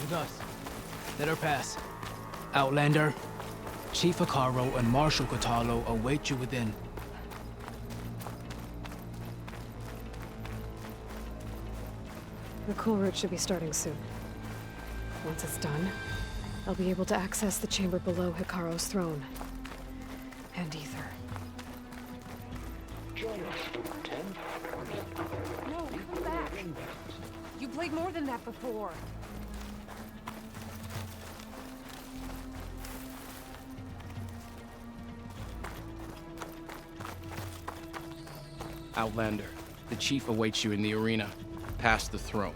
Gus, let her pass. Outlander, Chief Hekarro and Marshal Kotallo await you within. The Kulrut should be starting soon. Once it's done, I'll be able to access the chamber below Hekarro's throne. And Aether. No, come back! You played more than that before. Outlander, the chief awaits you in the arena, past the throne.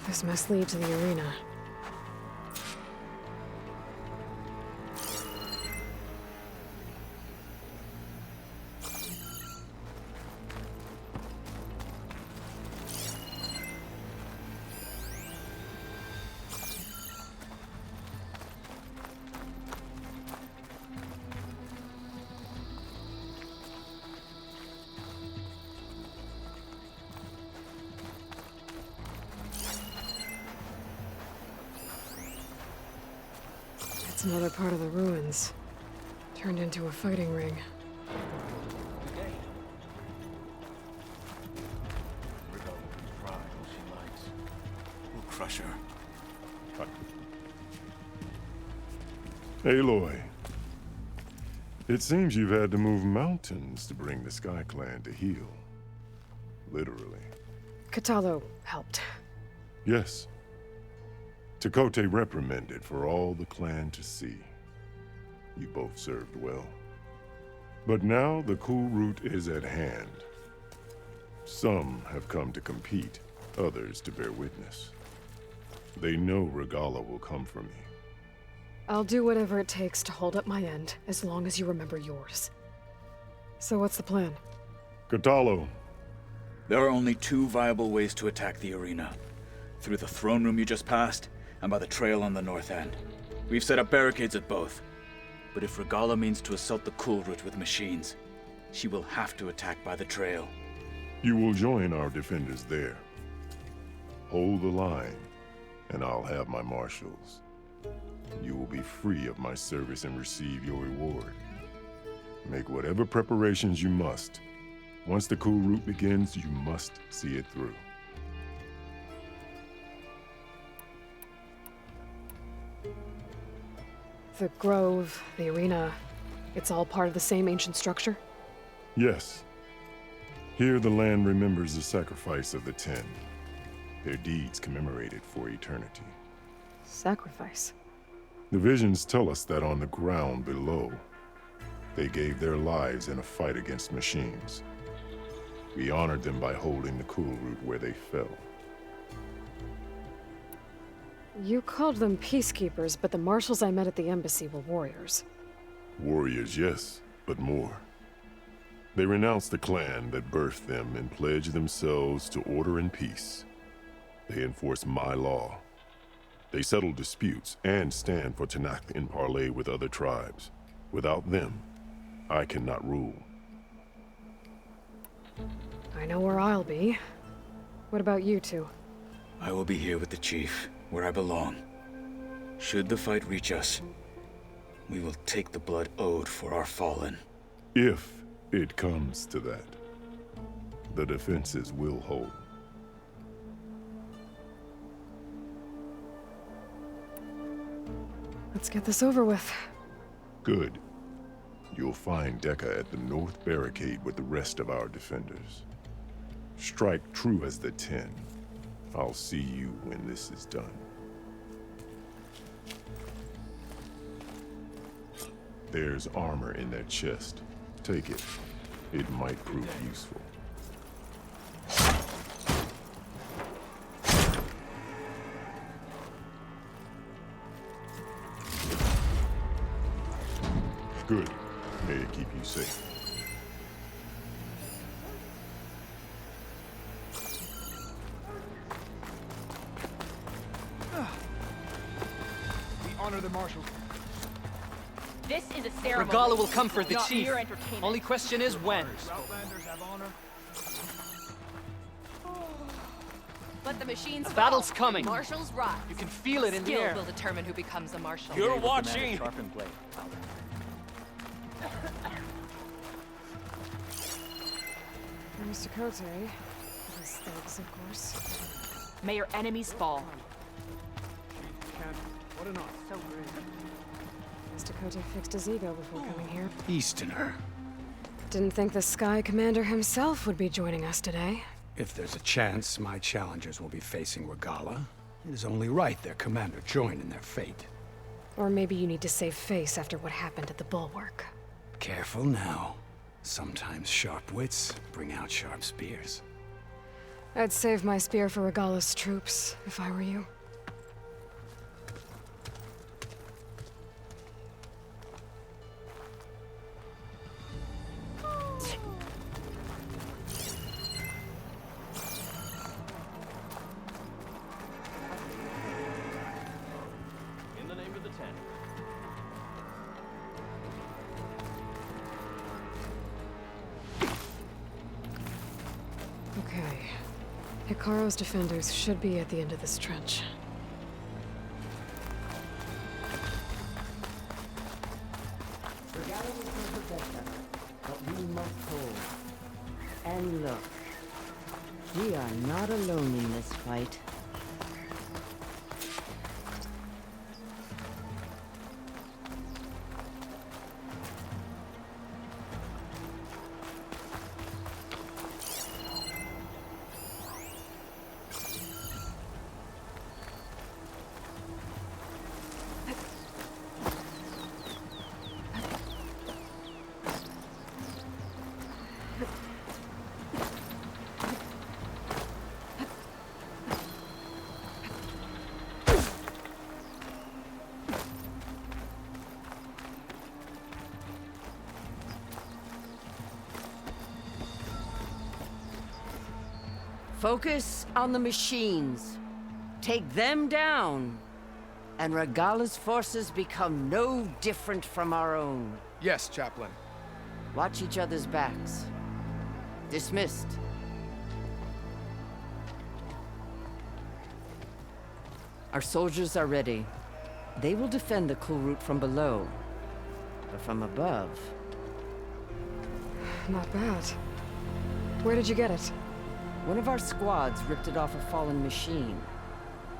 This must lead to the arena. It's another part of the ruins, turned into a fighting ring. Good day. Rebel can cry all she likes. We'll crush her. Aloy, it seems you've had to move mountains to bring the Sky Clan to heel. Literally. Kotallo helped. Yes. Tekote reprimanded for all the clan to see. You both served well. But now the Kulrut is at hand. Some have come to compete, others to bear witness. They know Regalla will come for me. I'll do whatever it takes to hold up my end, as long as you remember yours. So what's the plan? Kotallo. There are only two viable ways to attack the arena. Through the throne room you just passed, and by the trail on the north end. We've set up barricades at both. But if Regalla means to assault the Kulrut with machines, she will have to attack by the trail. You will join our defenders there. Hold the line, and I'll have my marshals. You will be free of my service and receive your reward. Make whatever preparations you must. Once the Kulrut begins, you must see it through. The grove, the arena, it's all part of the same ancient structure? Yes. Here the land remembers the sacrifice of the Ten. Their deeds commemorated for eternity. Sacrifice? The visions tell us that on the ground below, they gave their lives in a fight against machines. We honored them by holding the Kulrut where they fell. You called them peacekeepers, but the marshals I met at the embassy were warriors. Warriors, yes, but more. They renounced the clan that birthed them and pledged themselves to order and peace. They enforce my law. They settle disputes and stand for Tanakh in parley with other tribes. Without them, I cannot rule. I know where I'll be. What about you two? I will be here with the chief, where I belong. Should the fight reach us, we will take the blood owed for our fallen. If it comes to that, the defenses will hold. Let's get this over with. Good. You'll find Dekka at the North Barricade with the rest of our defenders. Strike true as the Ten. I'll see you when this is done. There's armor in that chest. Take it. It might prove useful. Good. May it keep you safe. We honor the marshals. This is a ceremony. Regala will come for the not chief. mere entertainment. Only question is when. Outlanders have honor. But the machines The fall. battle's coming. Marshals rise. You can feel it in the Skill air. will determine who becomes a marshal. You're watching. Mr. Cote, his thugs, of course. May your enemies fall. What an honor. So rude. Mr. Cote fixed his ego before coming here. Easterner. Didn't think the Sky Commander himself would be joining us today. If there's a chance my challengers will be facing Regala, it is only right their commander join in their fate. Or maybe you need to save face after what happened at the Bulwark. Careful now. Sometimes sharp wits bring out sharp spears. I'd save my spear for Regala's troops, if I were you. In the name of the Ten. Okay. Hekarro's defenders should be at the end of this trench. Regala will prove the Dekka, but we must hold. And look, we are not alone in this fight. Focus on the machines. Take them down. And Regala's forces become no different from our own. Yes, Chaplain. Watch each other's backs. Dismissed. Our soldiers are ready. They will defend the Kulrut from below. But from above... Not bad. Where did you get it? One of our squads ripped it off a fallen machine.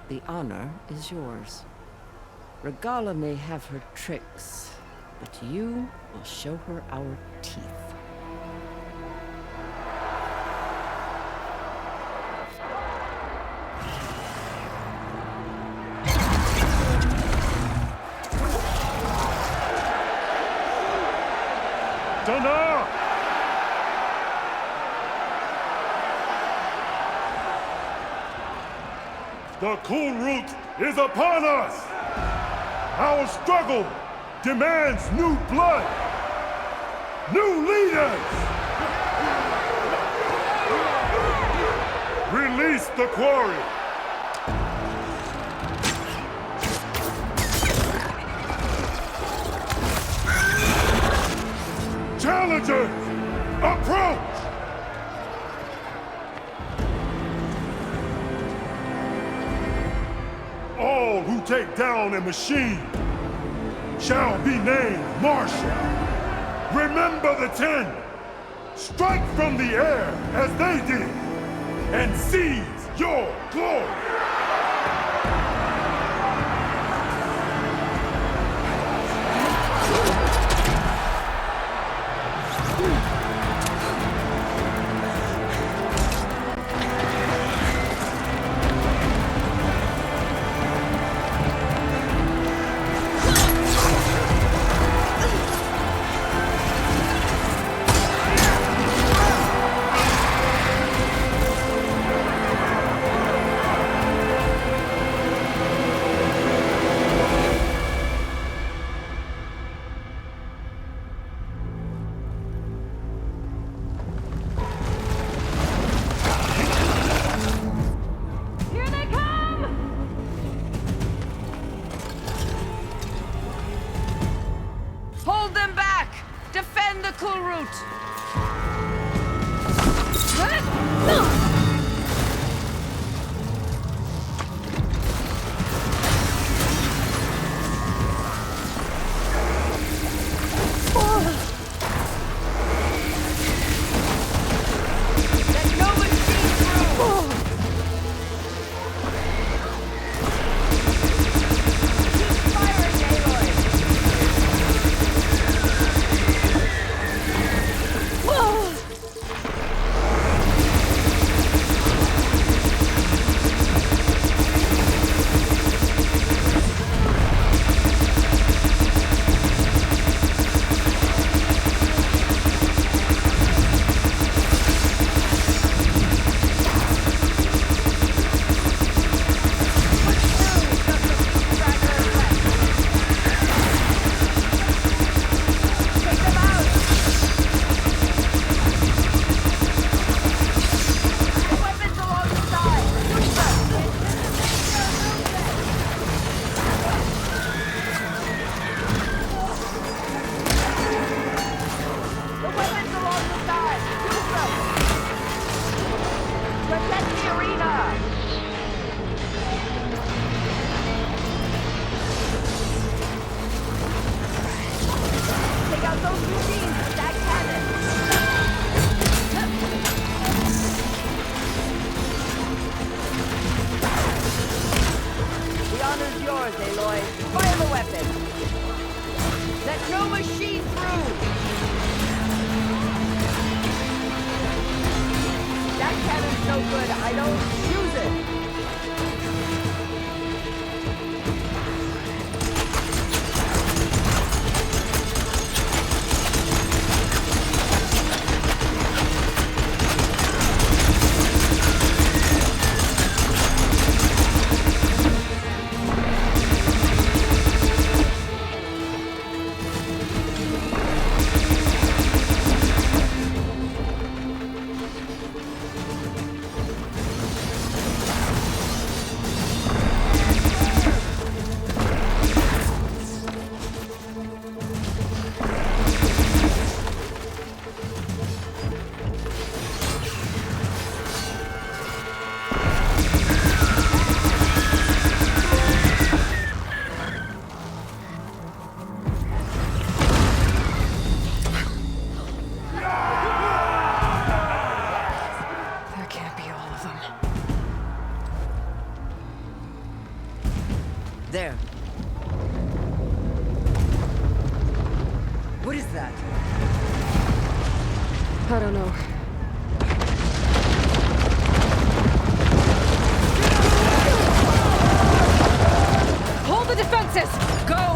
The honor is yours. Regala may have her tricks, but you will show her our teeth. Dana! The Kulrut is upon us! Our struggle demands new blood! New leaders! Release the quarry! Challengers, approach! All who take down a machine shall be named Marshal. Remember the 10. Strike from the air as they did, and seize your glory. Kulrut! yours, Aloy. Fire the weapon. Let no machine through. That cannon's no good. I don't use it. There. What is that? I don't know. Hold the defenses! Go!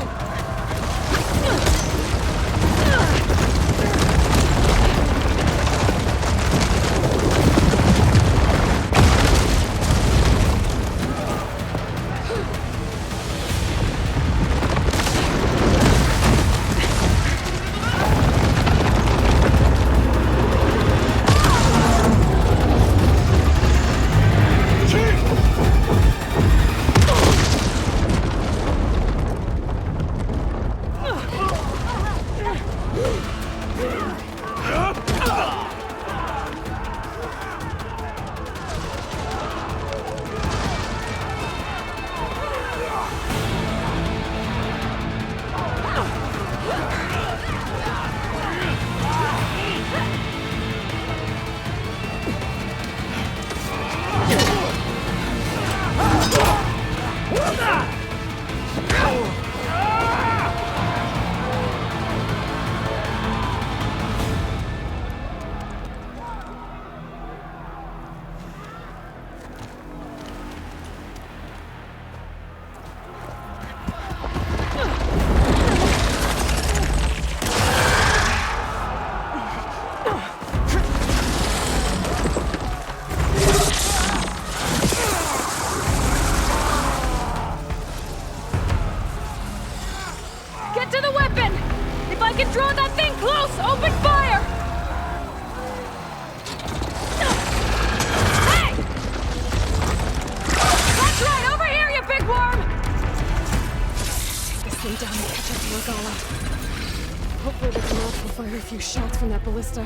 Hopefully the Kulrut will fire a few shots from that ballista.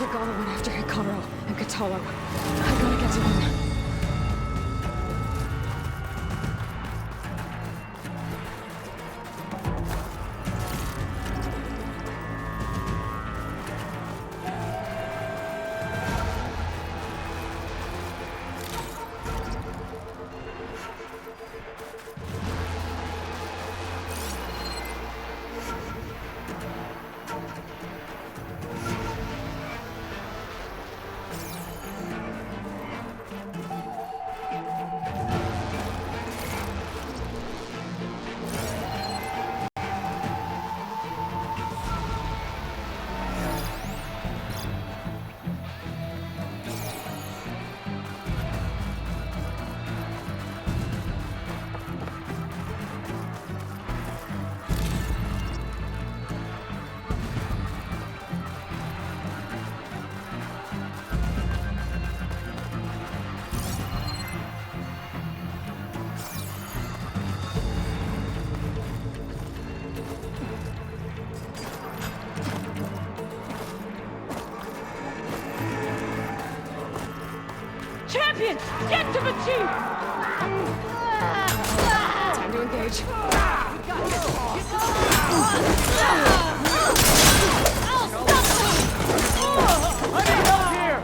Regala went after Hekarro and Katalo. I gotta get to them. Champions, get to the chief! Time to engage. I need help here!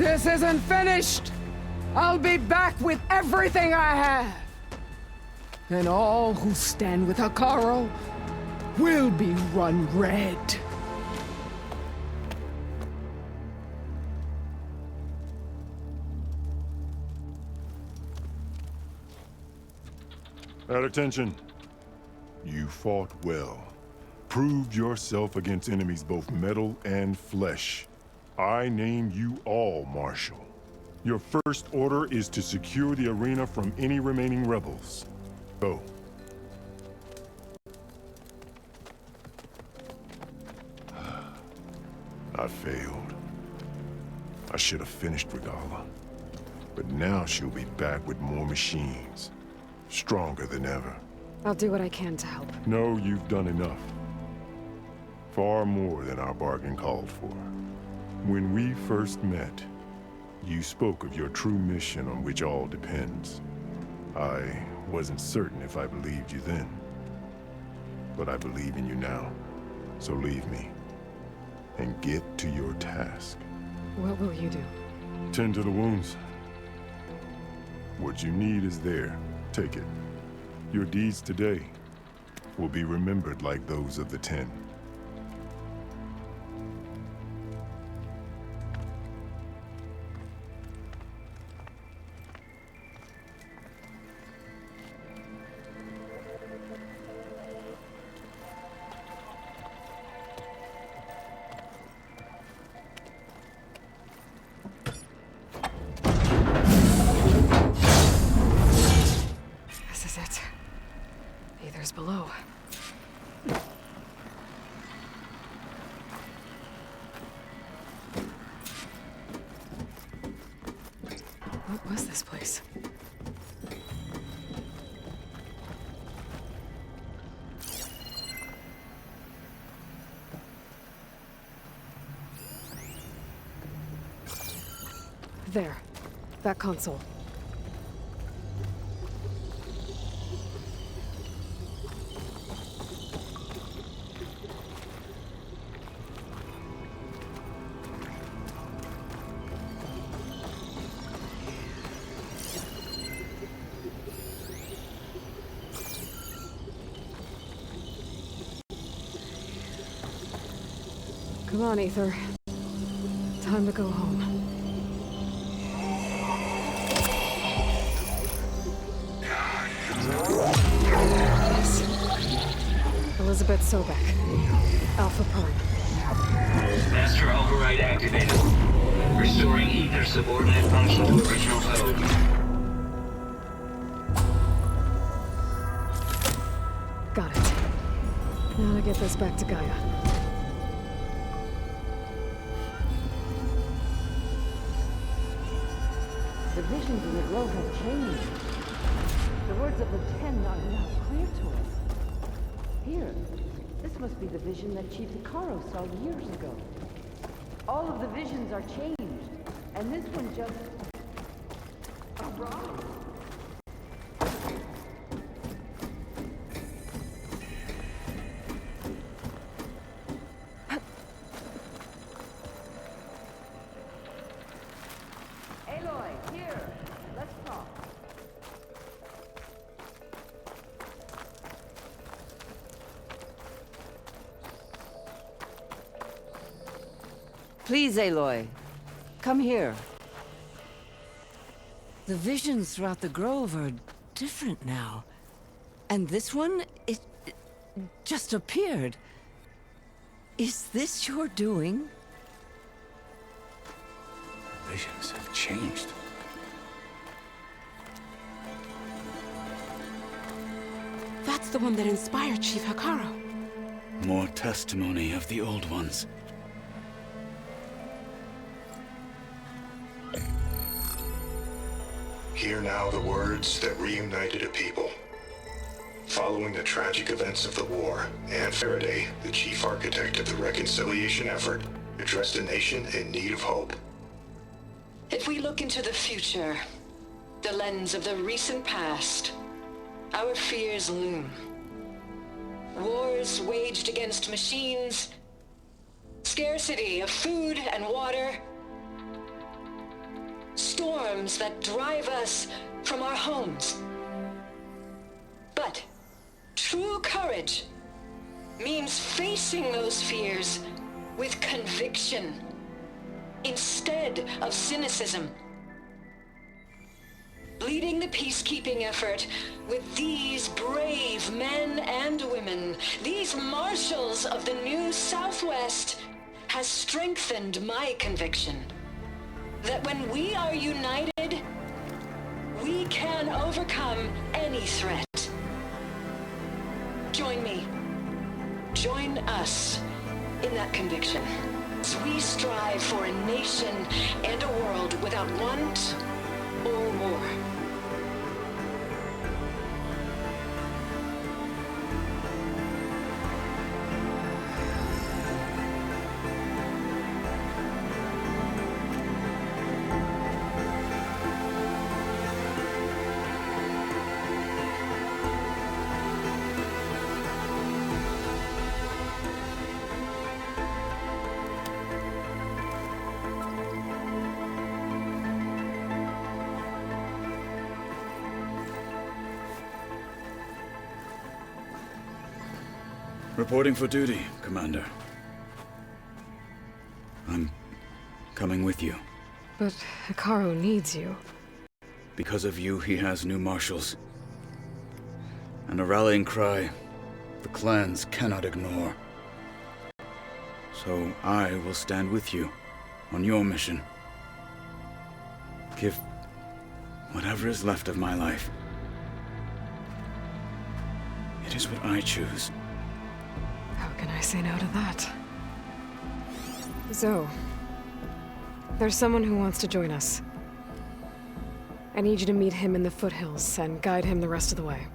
This isn't finished! I'll be back with everything I have! And all who stand with Hekarro will be run red. At attention. You fought well. Proved yourself against enemies both metal and flesh. I name you all Marshal. Your first order is to secure the arena from any remaining rebels. Go. I failed. I should have finished Regala. But now she'll be back with more machines. Stronger than ever. I'll do what I can to help. No, you've done enough. Far more than our bargain called for. When we first met, you spoke of your true mission on which all depends. I wasn't certain if I believed you then. But I believe in you now. So leave me. And get to your task. What will you do? Tend to the wounds. What you need is there. Take it. Your deeds today will be remembered like those of the 10. Below. What was this place? There. That console. Come on, Aether. Time to go home. Elizabeth Sobek. Alpha Prime. Master override activated. Restoring ether subordinate function to original code. Got it. Now to get this back to Gaia. The visions in the grove have changed. The words of the 10 are now clear to us. Here, this must be the vision that Chief Hekarro saw years ago. All of the visions are changed, and this one just arrived. Aloy, here. Let's talk. Please, Aloy. Come here. The visions throughout the grove are different now. And this one, it just appeared. Is this your doing? Visions have changed. That's the one that inspired Chief Hekarro. More testimony of the old ones. Hear now the words that reunited a people. Following the tragic events of the war, Anne Faraday, the chief architect of the reconciliation effort, addressed a nation in need of hope. If we look into the future, the lens of the recent past, our fears loom. Wars waged against machines, scarcity of food and water, storms that drive us from our homes. But true courage means facing those fears with conviction instead of cynicism. Leading the peacekeeping effort with these brave men and women, these marshals of the new Southwest, has strengthened my conviction that when we are united, we can overcome any threat. Join me. Join us in that conviction as we strive for a nation and a world without want or war. Reporting for duty, Commander. I'm coming with you. But Hekarro needs you. Because of you, he has new marshals. And a rallying cry the clans cannot ignore. So I will stand with you on your mission. Give whatever is left of my life. It is what I choose. How can I say no to that? Zoe, there's someone who wants to join us. I need you to meet him in the foothills and guide him the rest of the way.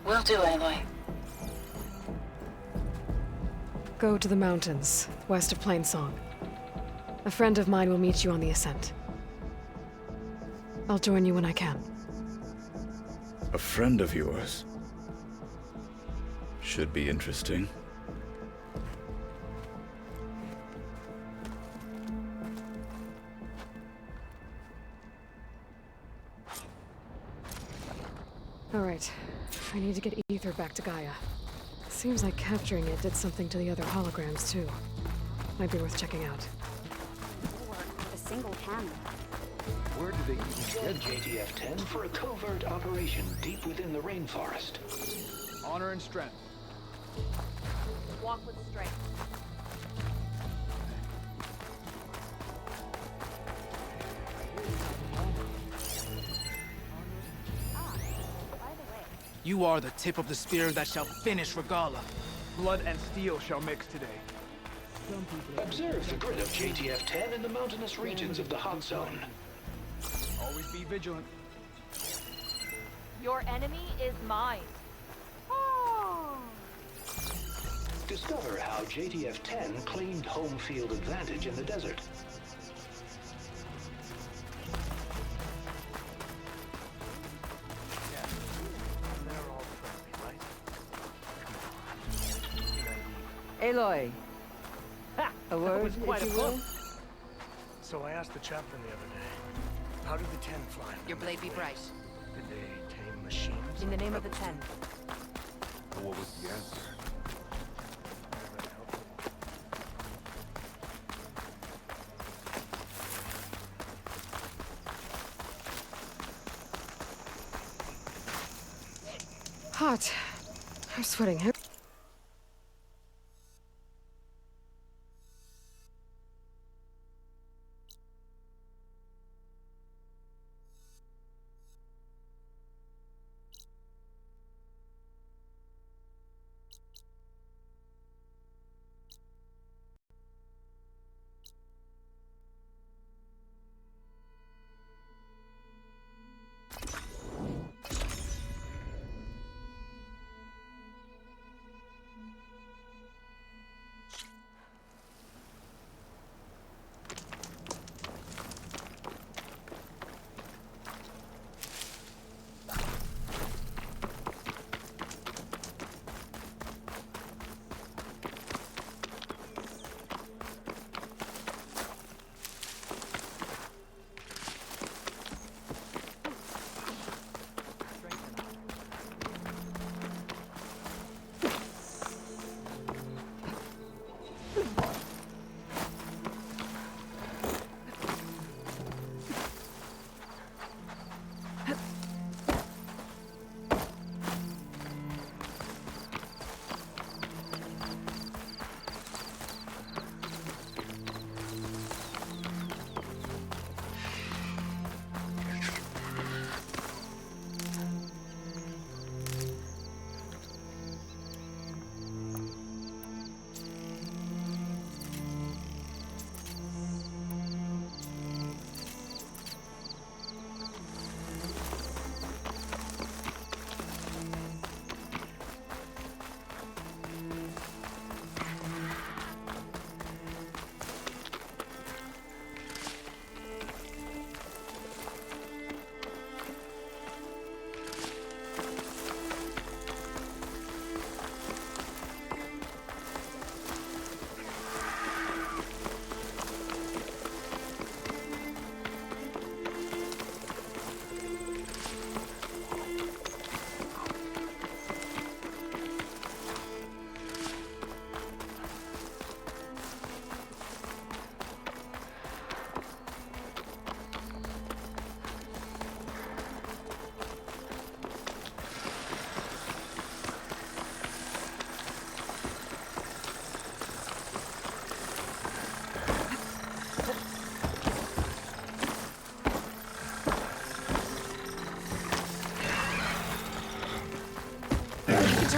Will do, Aloy. Go to the mountains, west of Plainsong. A friend of mine will meet you on the ascent. I'll join you when I can. A friend of yours? Should be interesting. All right. I need to get AETHER back to GAIA. Seems like capturing it did something to the other holograms, too. Might be worth checking out. A single camera. Where do they even get JTF-10 for a covert operation deep within the rainforest? Honor and strength. Walk with strength. You are the tip of the spear that shall finish Regala. Blood and steel shall mix today. Observe the grid of JTF-10 in the mountainous regions of the hot zone. Always be vigilant. Your enemy is mine. Oh. Discover how JTF-10 claimed home field advantage in the desert. Aloy. Ha! A word, was quite if a you will? book. So I asked the chaplain the other day, how did the 10 fly? Your blade be bright. Did they tame machines? In the name of the 10. What was the answer? Hot. I'm sweating.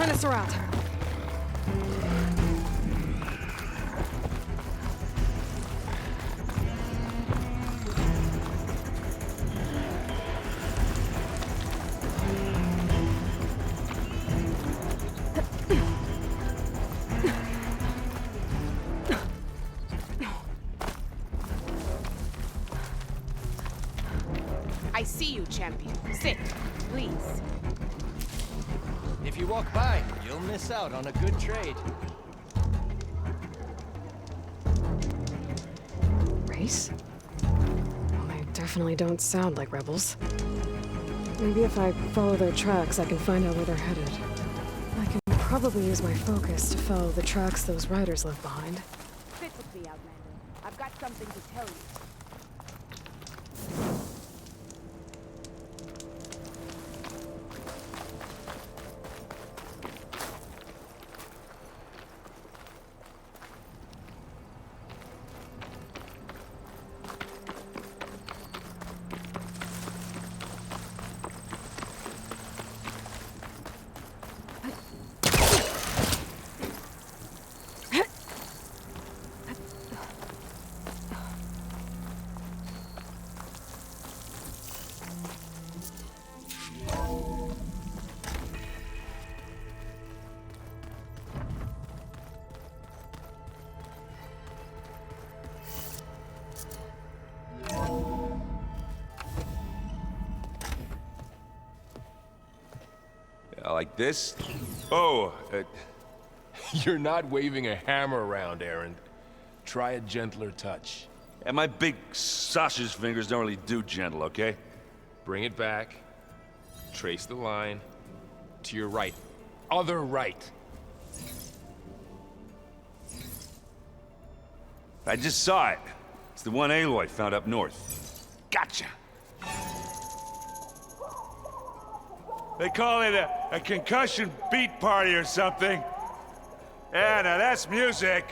Turn us around. I see you, champion. Sit, please. If you walk by, you'll miss out on a good trade. Race? Well, they definitely don't sound like rebels. Maybe if I follow their tracks, I can find out where they're headed. I can probably use my focus to follow the tracks those riders left behind. Sit with me, Outlander. I've got something to tell you. Like this? Oh, you're not waving a hammer around, Aaron. Try a gentler touch. And my big sausage fingers don't really do gentle, okay? Bring it back. Trace the line. To your right. Other right. I just saw it. It's the one Aloy found up north. Gotcha! They call it a concussion beat party or something. Yeah, now that's music.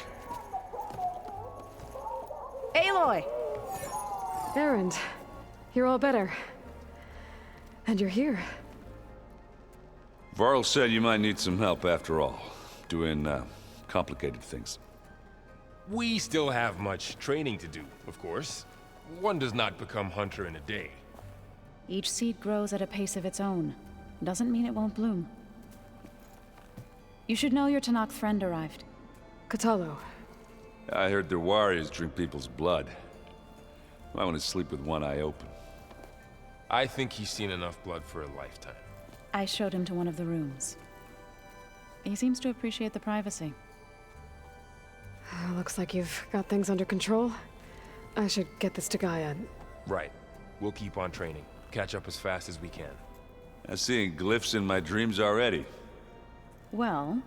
Aloy! Aaron, you're all better. And you're here. Varl said you might need some help after all. Doing, complicated things. We still have much training to do, of course. One does not become hunter in a day. Each seed grows at a pace of its own. Doesn't mean it won't bloom. You should know your Tanakh friend arrived. Katalo. I heard their warriors drink people's blood. I want to sleep with one eye open. I think he's seen enough blood for a lifetime. I showed him to one of the rooms. He seems to appreciate the privacy. Looks like you've got things under control. I should get this to GAIA. Right. We'll keep on training. Catch up as fast as we can. I'm seeing glyphs in my dreams already. Well,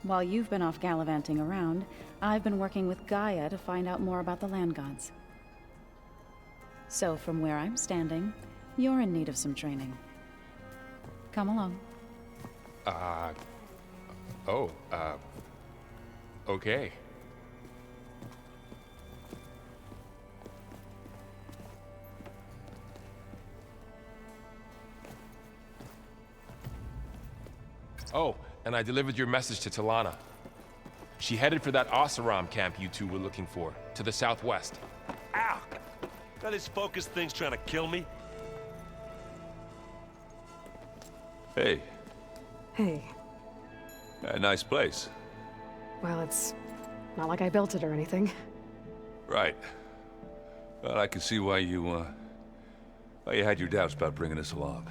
while you've been off gallivanting around, I've been working with GAIA to find out more about the land gods. So from where I'm standing, you're in need of some training. Come along. Okay. Oh, and I delivered your message to Talana. She headed for that Oseram camp you two were looking for, to the southwest. Ow! Now this focus thing's trying to kill me? Hey. Hey. A nice place. Well, it's not like I built it or anything. Right. Well, I can see why you had your doubts about bringing us along.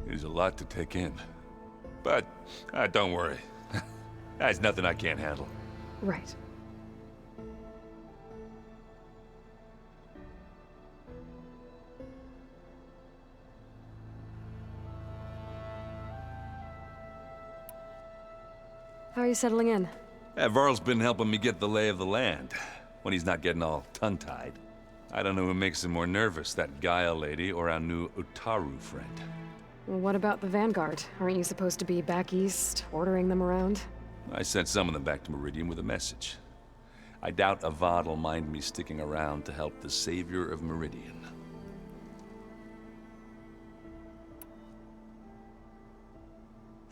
It is a lot to take in. But, don't worry. That's nothing I can't handle. Right. How are you settling in? Varl's been helping me get the lay of the land, when he's not getting all tongue-tied. I don't know who makes him more nervous, that GAIA lady or our new Utaru friend. What about the Vanguard? Aren't you supposed to be back east, ordering them around? I sent some of them back to Meridian with a message. I doubt Avad will mind me sticking around to help the savior of Meridian.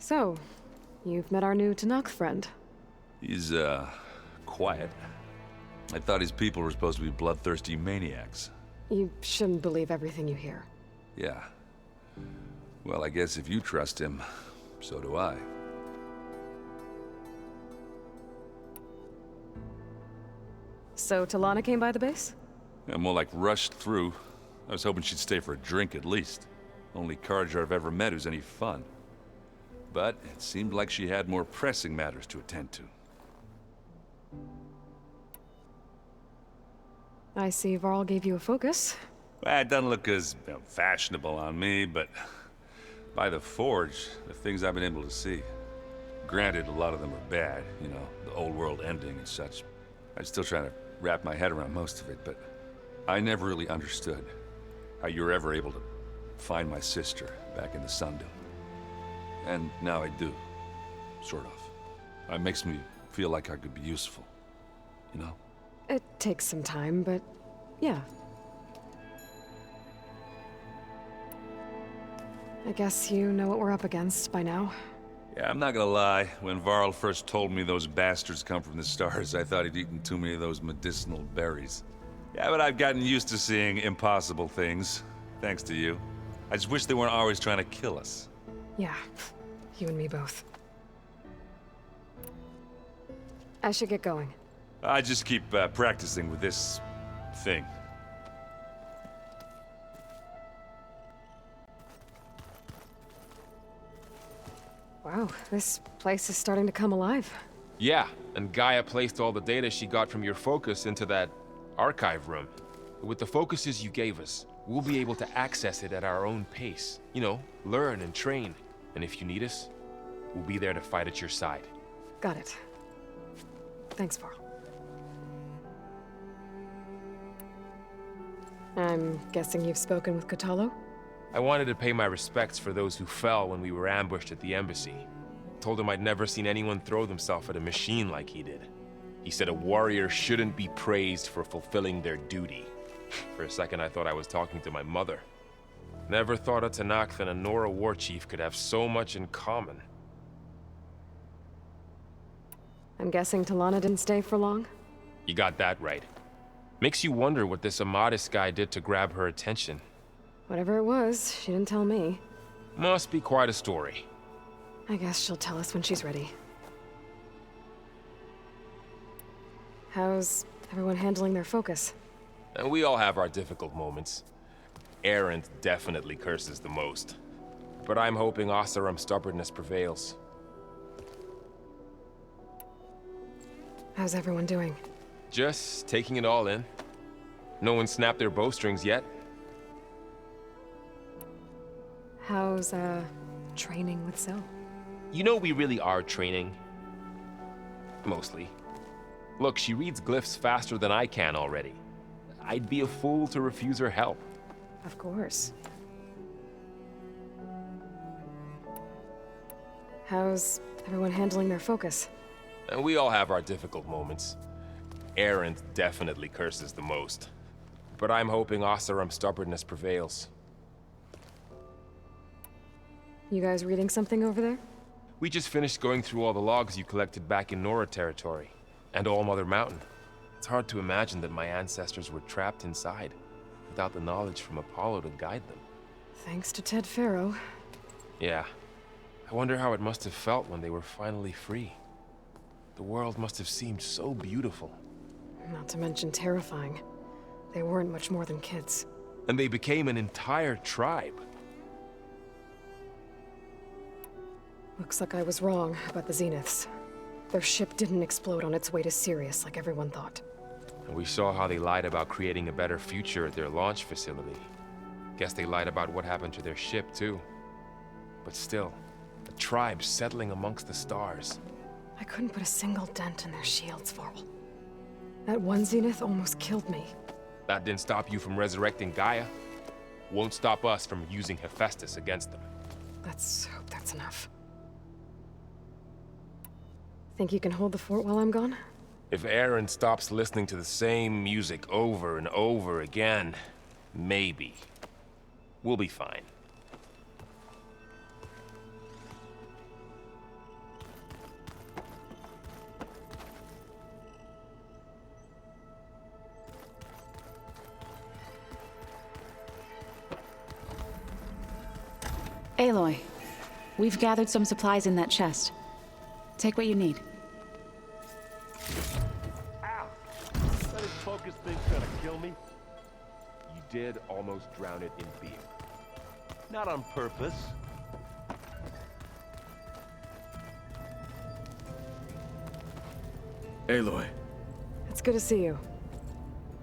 So, You've met our new Tanakh friend. He's, quiet. I thought his people were supposed to be bloodthirsty maniacs. You shouldn't believe everything you hear. Yeah. Well, I guess if you trust him, so do I. So Talana came by the base? Yeah, more like rushed through. I was hoping she'd stay for a drink at least. Only Carja I've ever met who's any fun. But it seemed like she had more pressing matters to attend to. I see Varl gave you a focus. Well, it doesn't look as fashionable on me, but by the Forge, the things I've been able to see. Granted, a lot of them are bad, you know, the old world ending and such. I'm still trying to wrap my head around most of it, but I never really understood how you were ever able to find my sister back in the Sundom. And now I do, sort of. It makes me feel like I could be useful, you know? It takes some time, but yeah. I guess you know what we're up against by now. Yeah, I'm not gonna lie. When Varl first told me those bastards come from the stars, I thought he'd eaten too many of those medicinal berries. Yeah, but I've gotten used to seeing impossible things, thanks to you. I just wish they weren't always trying to kill us. Yeah, you and me both. I should get going. I just keep practicing with this thing. Wow, this place is starting to come alive. Yeah, and Gaia placed all the data she got from your focus into that archive room. With the focuses you gave us, we'll be able to access it at our own pace. You know, learn and train. And if you need us, we'll be there to fight at your side. Got it. Thanks, Varl. I'm guessing you've spoken with Kotallo? I wanted to pay my respects for those who fell when we were ambushed at the embassy. Told him I'd never seen anyone throw themselves at a machine like he did. He said a warrior shouldn't be praised for fulfilling their duty. For a second I thought I was talking to my mother. Never thought a Tanakh and a Nora war chief could have so much in common. I'm guessing Talana didn't stay for long? You got that right. Makes you wonder what this Amadis guy did to grab her attention. Whatever it was, she didn't tell me. Must be quite a story. I guess she'll tell us when she's ready. How's everyone handling their focus? And we all have our difficult moments. Erend definitely curses the most. But I'm hoping Oseram's stubbornness prevails. How's everyone doing? Just taking it all in. No one snapped their bowstrings yet. How's, training with Sil? You know we really are training. Mostly. Look, she reads glyphs faster than I can already. I'd be a fool to refuse her help. Of course. How's everyone handling their focus? And we all have our difficult moments. Erend definitely curses the most. But I'm hoping Oseram's stubbornness prevails. You guys reading something over there? We just finished going through all the logs you collected back in Nora territory. And All Mother Mountain. It's hard to imagine that my ancestors were trapped inside, without the knowledge from Apollo to guide them. Thanks to Ted Faro. Yeah. I wonder how it must have felt when they were finally free. The world must have seemed so beautiful. Not to mention terrifying. They weren't much more than kids. And they became an entire tribe. Looks like I was wrong about the Zeniths. Their ship didn't explode on its way to Sirius like everyone thought. And we saw how they lied about creating a better future at their launch facility. Guess they lied about what happened to their ship, too. But still, a tribe settling amongst the stars. I couldn't put a single dent in their shields, Varl. That one Zenith almost killed me. That didn't stop you from resurrecting Gaia. Won't stop us from using Hephaestus against them. Let's hope that's enough. Think you can hold the fort while I'm gone? If Erend stops listening to the same music over and over again, maybe. We'll be fine. Aloy, we've gathered some supplies in that chest. Take what you need. Ow! That is focus thing trying to kill me? You did almost drown it in beer. Not on purpose. Aloy. It's good to see you.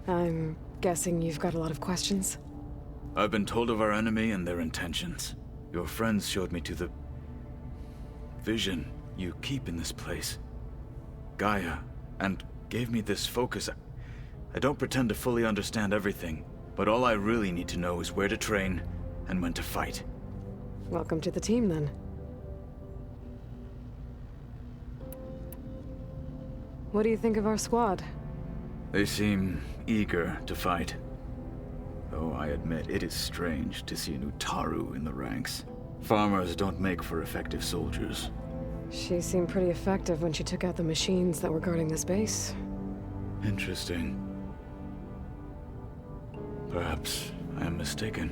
I'm guessing you've got a lot of questions? I've been told of our enemy and their intentions. Your friends showed me to the vision you keep in this place, GAIA, and gave me this focus. I don't pretend to fully understand everything, but all I really need to know is where to train and when to fight. Welcome to the team, then. What do you think of our squad? They seem eager to fight. Though I admit it is strange to see a new Taru in the ranks. Farmers don't make for effective soldiers. She seemed pretty effective when she took out the machines that were guarding this base. Interesting. Perhaps I am mistaken.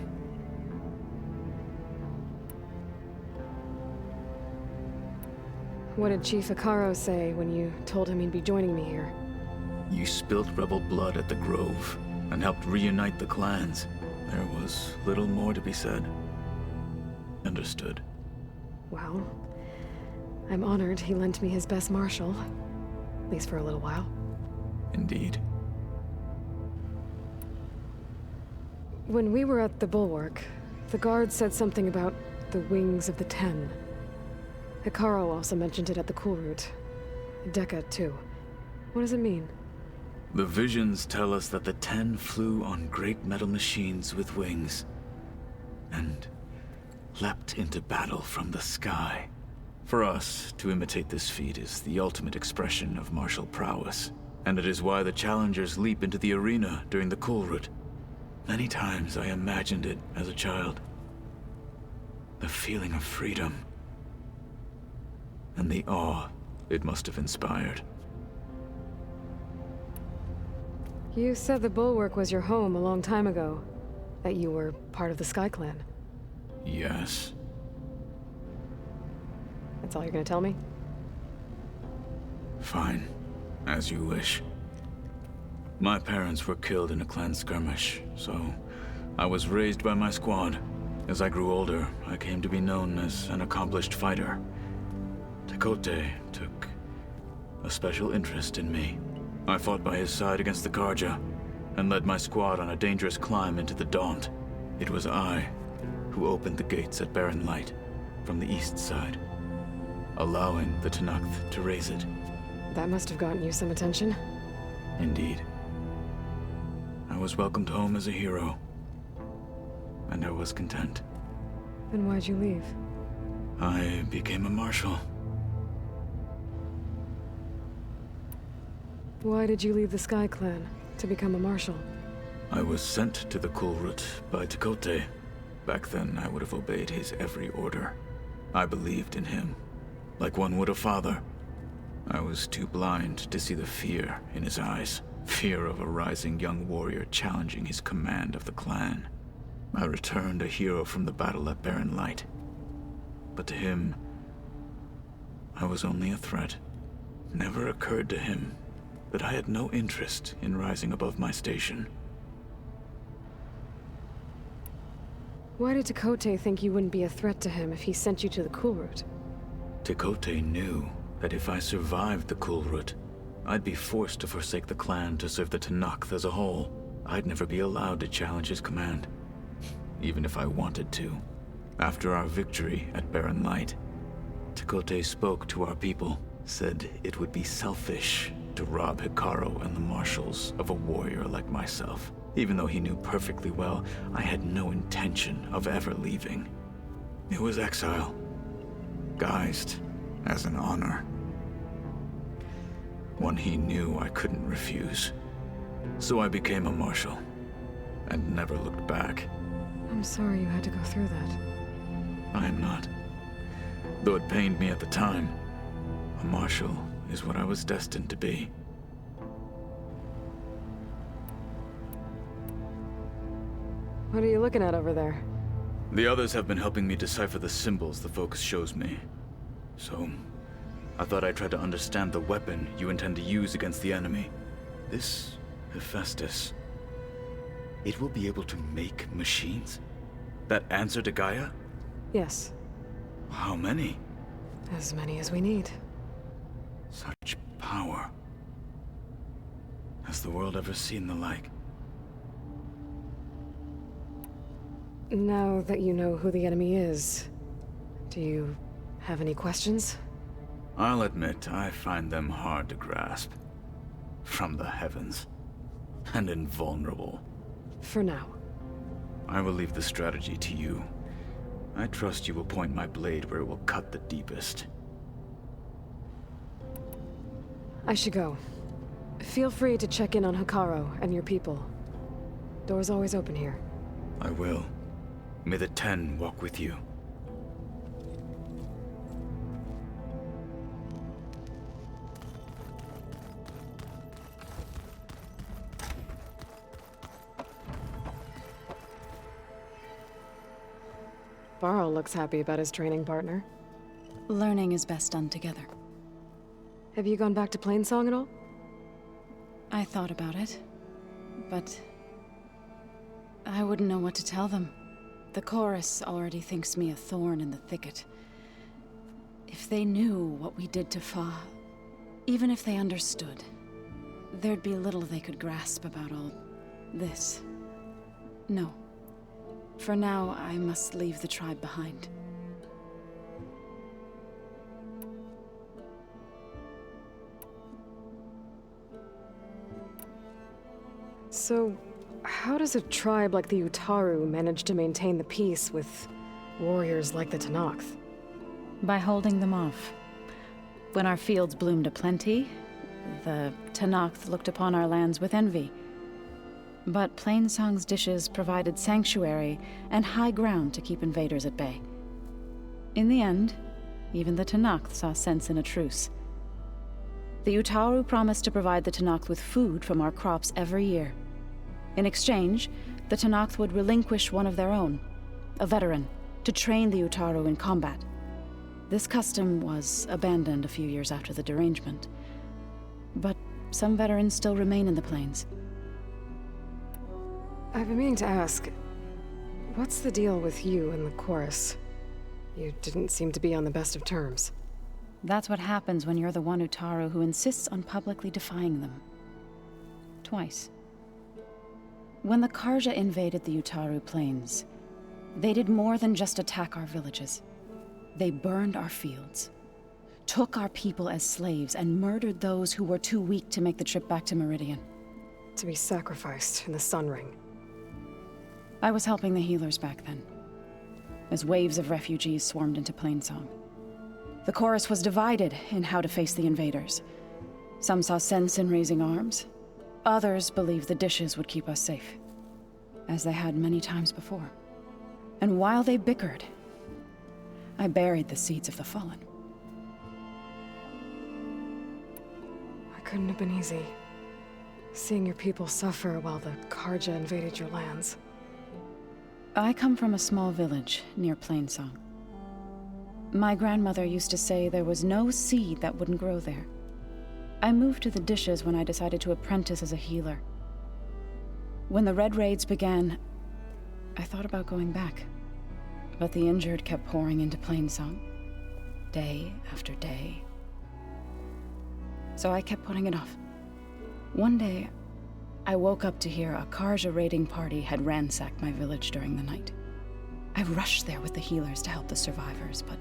What did Chief Hekarro say when you told him he'd be joining me here? You spilt rebel blood at the Grove and helped reunite the clans. There was little more to be said. Understood. Well, I'm honored he lent me his best marshal. At least for a little while. Indeed. When we were at the Bulwark, the guard said something about the Wings of the Ten. Hekarro also mentioned it at the Kulrut. Dekka, too. What does it mean? The visions tell us that the Ten flew on great metal machines with wings, and leapt into battle from the sky. For us, to imitate this feat is the ultimate expression of martial prowess, and it is why the challengers leap into the arena during the Kulrut. Many times I imagined it as a child. The feeling of freedom, and the awe it must have inspired. You said the Bulwark was your home a long time ago. That you were part of the Sky Clan. Yes. That's all you're gonna tell me? Fine. As you wish. My parents were killed in a clan skirmish, so I was raised by my squad. As I grew older, I came to be known as an accomplished fighter. Tekote took a special interest in me. I fought by his side against the Karja, and led my squad on a dangerous climb into the Daunt. It was I who opened the gates at Barren Light from the east side, allowing the Tenakth to raise it. That must have gotten you some attention. Indeed. I was welcomed home as a hero, and I was content. Then why'd you leave? I became a marshal. Why did you leave the Sky Clan to become a marshal? I was sent to the Kulrut by Tekote. Back then, I would have obeyed his every order. I believed in him, like one would a father. I was too blind to see the fear in his eyes. Fear of a rising young warrior challenging his command of the clan. I returned a hero from the battle at Barren Light. But to him, I was only a threat. Never occurred to him that I had no interest in rising above my station. Why did Tekote think you wouldn't be a threat to him if he sent you to the Kulrut? Tekote knew that if I survived the Kulrut, I'd be forced to forsake the clan to serve the Tenakth as a whole. I'd never be allowed to challenge his command, even if I wanted to. After our victory at Barren Light, Tekote spoke to our people, said it would be selfish to rob Hekarro and the marshals of a warrior like myself. Even though he knew perfectly well I had no intention of ever leaving. It was exile, guised as an honor. One he knew I couldn't refuse. So I became a marshal, and never looked back. I'm sorry you had to go through that. I am not. Though it pained me at the time, a marshal is what I was destined to be. What are you looking at over there? The others have been helping me decipher the symbols the focus shows me. So, I thought I'd try to understand the weapon you intend to use against the enemy. This Hephaestus, it will be able to make machines? That answer to Gaia? Yes. How many? As many as we need. Such power. Has the world ever seen the like? Now that you know who the enemy is, do you have any questions? I'll admit, I find them hard to grasp. From the heavens. And invulnerable. For now. I will leave the strategy to you. I trust you will point my blade where it will cut the deepest. I should go. Feel free to check in on Hekarro and your people. Door's always open here. I will. May the 10 walk with you. Varl looks happy about his training partner. Learning is best done together. Have you gone back to Plainsong at all? I thought about it, but I wouldn't know what to tell them. The chorus already thinks me a thorn in the thicket. If they knew what we did to Fa, even if they understood, there'd be little they could grasp about all this. No. For now, I must leave the tribe behind. So, how does a tribe like the Utaru manage to maintain the peace with warriors like the Tenakth? By holding them off. When our fields bloomed aplenty, the Tenakth looked upon our lands with envy. But Plainsong's dishes provided sanctuary and high ground to keep invaders at bay. In the end, even the Tenakth saw sense in a truce. The Utaru promised to provide the Tenakth with food from our crops every year. In exchange, the Tenakth would relinquish one of their own, a veteran, to train the Utaru in combat. This custom was abandoned a few years after the derangement. But some veterans still remain in the plains. I've been meaning to ask, what's the deal with you and the chorus? You didn't seem to be on the best of terms. That's what happens when you're the one Utaru who insists on publicly defying them. Twice. When the Karja invaded the Utaru plains, they did more than just attack our villages. They burned our fields, took our people as slaves, and murdered those who were too weak to make the trip back to Meridian. To be sacrificed in the Sun Ring. I was helping the healers back then, as waves of refugees swarmed into Plainsong. The chorus was divided in how to face the invaders. Some saw sense in raising arms. Others believed the dishes would keep us safe, as they had many times before. And while they bickered, I buried the seeds of the fallen. It couldn't have been easy, seeing your people suffer while the Karja invaded your lands. I come from a small village near Plainsong. My grandmother used to say there was no seed that wouldn't grow there. I moved to the dishes when I decided to apprentice as a healer. When the Red Raids began, I thought about going back. But the injured kept pouring into Plainsong, day after day. So I kept putting it off. One day, I woke up to hear a Karja raiding party had ransacked my village during the night. I rushed there with the healers to help the survivors, but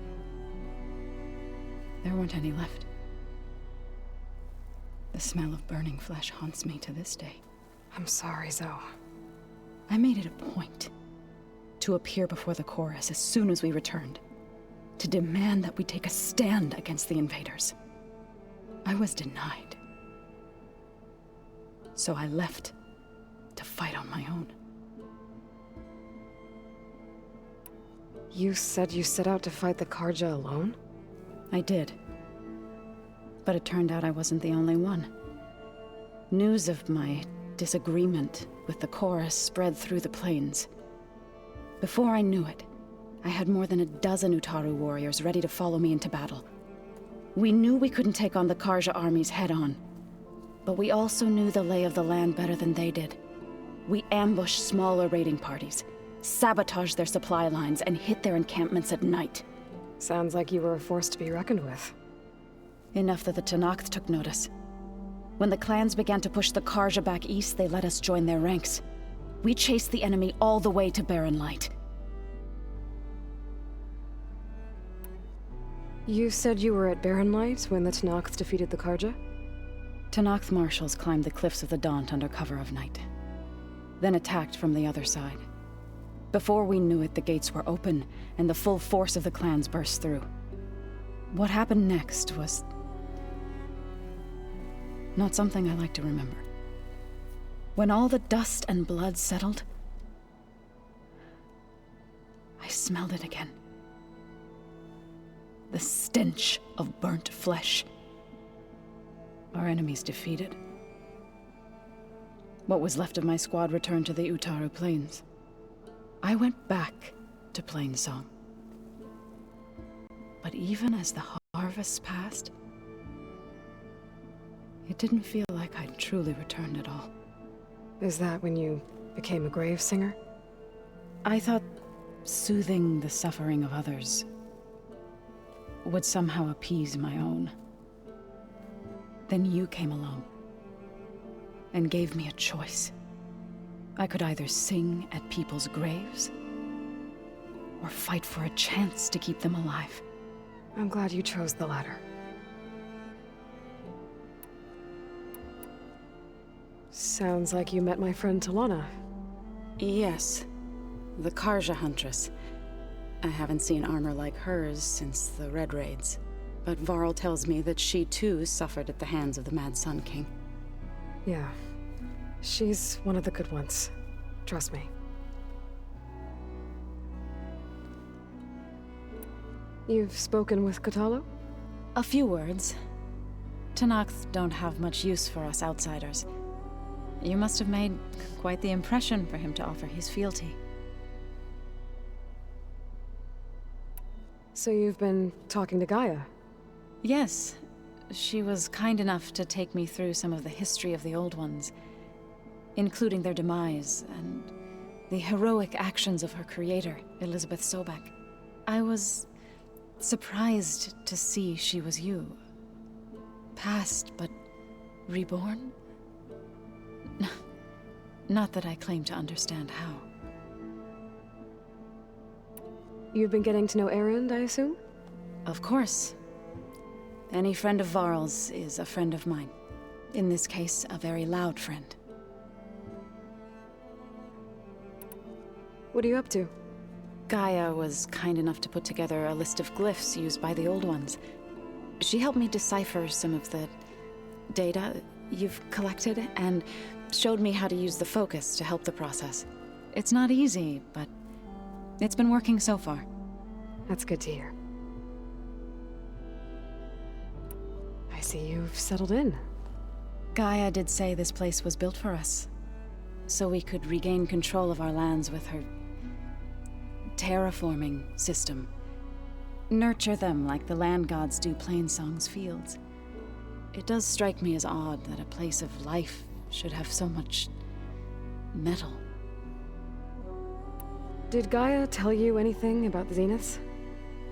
there weren't any left. The smell of burning flesh haunts me to this day. I'm sorry, Zoe. I made it a point to appear before the chorus as soon as we returned, to demand that we take a stand against the invaders. I was denied. So I left to fight on my own. You said you set out to fight the Karja alone? I did. But it turned out I wasn't the only one. News of my disagreement with the chorus spread through the plains. Before I knew it, I had more than a dozen Utaru warriors ready to follow me into battle. We knew we couldn't take on the Karja armies head-on, but we also knew the lay of the land better than they did. We ambushed smaller raiding parties, sabotaged their supply lines, and hit their encampments at night. Sounds like you were a force to be reckoned with. Enough that the Tenakth took notice. When the clans began to push the Karja back east, they let us join their ranks. We chased the enemy all the way to Barren Light. You said you were at Barren Light when the Tenakth defeated the Karja? Tenakth marshals climbed the cliffs of the Daunt under cover of night, then attacked from the other side. Before we knew it, the gates were open, and the full force of the clans burst through. What happened next was not something I like to remember. When all the dust and blood settled, I smelled it again. The stench of burnt flesh. Our enemies defeated. What was left of my squad returned to the Utaru Plains. I went back to Plainsong. But even as the harvests passed, it didn't feel like I'd truly returned at all. Is that when you became a grave singer? I thought soothing the suffering of others would somehow appease my own. Then you came along and gave me a choice. I could either sing at people's graves or fight for a chance to keep them alive. I'm glad you chose the latter. Sounds like you met my friend Talana. Yes, the Karja Huntress. I haven't seen armor like hers since the Red Raids, but Varl tells me that she too suffered at the hands of the Mad Sun King. Yeah, she's one of the good ones. Trust me. You've spoken with Kotallo? A few words. Tenakth don't have much use for us outsiders. You must have made quite the impression for him to offer his fealty. So you've been talking to GAIA? Yes. She was kind enough to take me through some of the history of the Old Ones, including their demise and the heroic actions of her creator, Elizabeth Sobek. I was surprised to see she was you. Past, but reborn? Not that I claim to understand how. You've been getting to know Erend, I assume? Of course. Any friend of Varl's is a friend of mine. In this case, a very loud friend. What are you up to? GAIA was kind enough to put together a list of glyphs used by the Old Ones. She helped me decipher some of the data you've collected, and showed me how to use the focus to help the process. It's not easy, but it's been working so far. That's good to hear. I see you've settled in. GAIA did say this place was built for us, so we could regain control of our lands with her terraforming system. Nurture them like the land gods do Plainsong's fields. It does strike me as odd that a place of life should have so much metal. Did GAIA tell you anything about the Zeniths?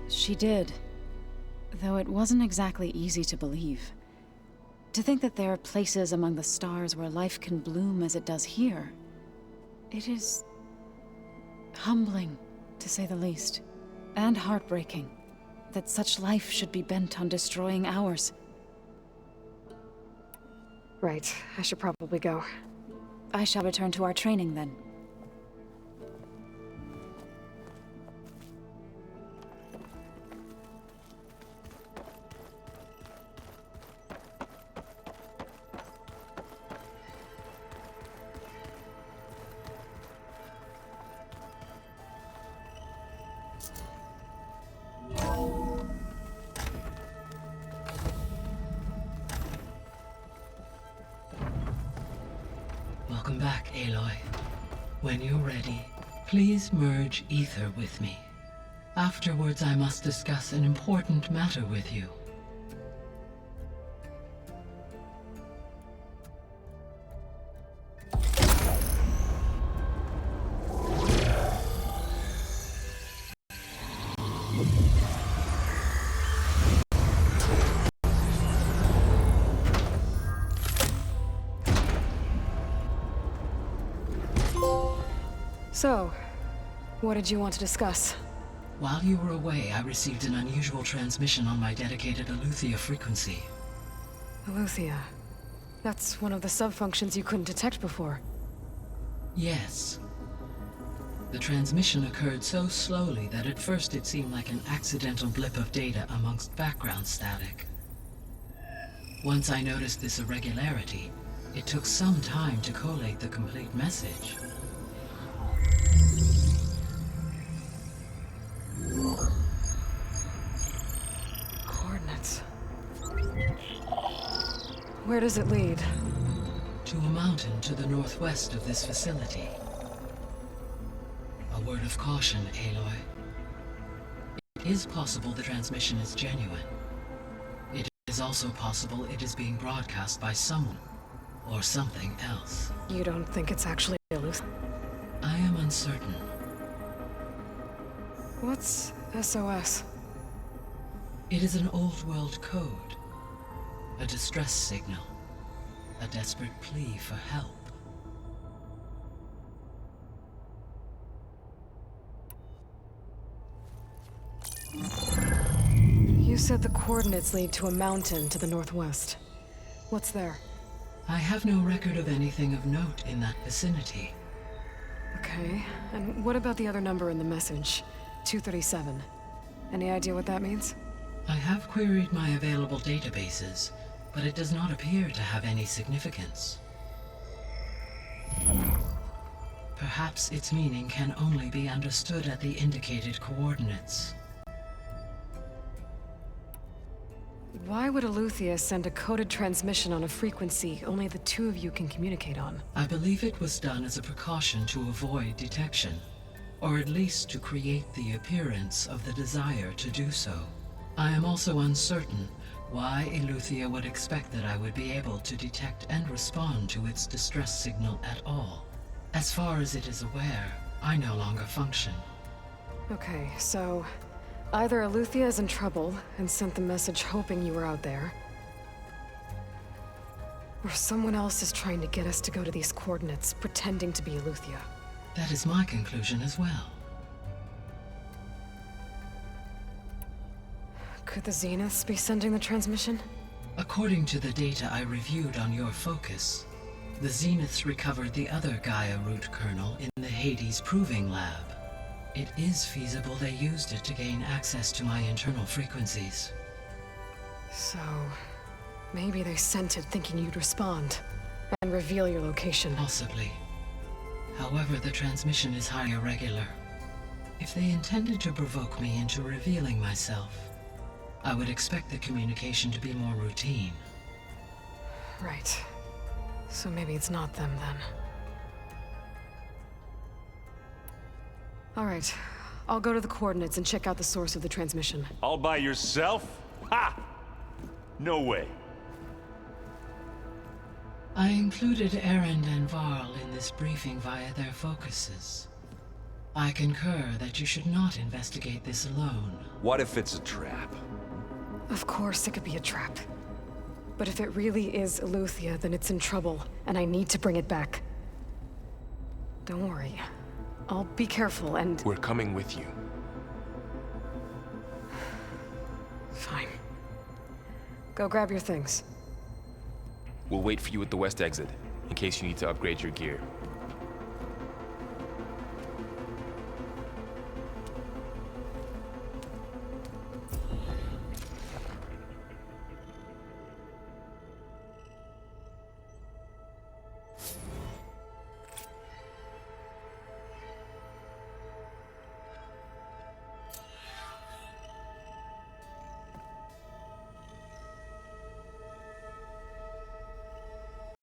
She did, though it wasn't exactly easy to believe. To think that there are places among the stars where life can bloom as it does here, it is humbling, to say the least, and heartbreaking that such life should be bent on destroying ours. Right, I should probably go. I shall return to our training then. Welcome back, Aloy. When you're ready, please merge Aether with me. Afterwards, I must discuss an important matter with you. So, what did you want to discuss? While you were away, I received an unusual transmission on my dedicated AETHER frequency. AETHER. That's one of the sub-functions you couldn't detect before. Yes. The transmission occurred so slowly that at first it seemed like an accidental blip of data amongst background static. Once I noticed this irregularity, it took some time to collate the complete message. Coordinates. Where does it lead? To a mountain to the northwest of this facility. A word of caution, Aloy. It is possible the transmission is genuine. It is also possible it is being broadcast by someone, or something else. You don't think it's actually AETHER? I am uncertain. What's SOS? It is an old-world code. A distress signal. A desperate plea for help. You said the coordinates lead to a mountain to the northwest. What's there? I have no record of anything of note in that vicinity. Okay, and what about the other number in the message? 237. Any idea what that means? I have queried my available databases, but it does not appear to have any significance. Perhaps its meaning can only be understood at the indicated coordinates. Why would AETHER send a coded transmission on a frequency only the two of you can communicate on? I believe it was done as a precaution to avoid detection, or at least to create the appearance of the desire to do so. I am also uncertain why AETHER would expect that I would be able to detect and respond to its distress signal at all. As far as it is aware, I no longer function. Okay, so either AETHER is in trouble and sent the message hoping you were out there, or someone else is trying to get us to go to these coordinates, pretending to be AETHER. That is my conclusion as well. Could the Zeniths be sending the transmission? According to the data I reviewed on your focus, the Zeniths recovered the other GAIA root kernel in the Hades Proving Lab. It is feasible they used it to gain access to my internal frequencies. So, maybe they sent it thinking you'd respond and reveal your location. Possibly. However, the transmission is highly irregular. If they intended to provoke me into revealing myself, I would expect the communication to be more routine. Right. So maybe it's not them then. All right. I'll go to the coordinates and check out the source of the transmission. All by yourself? Ha! No way. I included Erend and Varl in this briefing via their focuses. I concur that you should not investigate this alone. What if it's a trap? Of course it could be a trap. But if it really is AETHER, then it's in trouble, and I need to bring it back. Don't worry. I'll be careful and... We're coming with you. Fine. Go grab your things. We'll wait for you at the west exit, in case you need to upgrade your gear.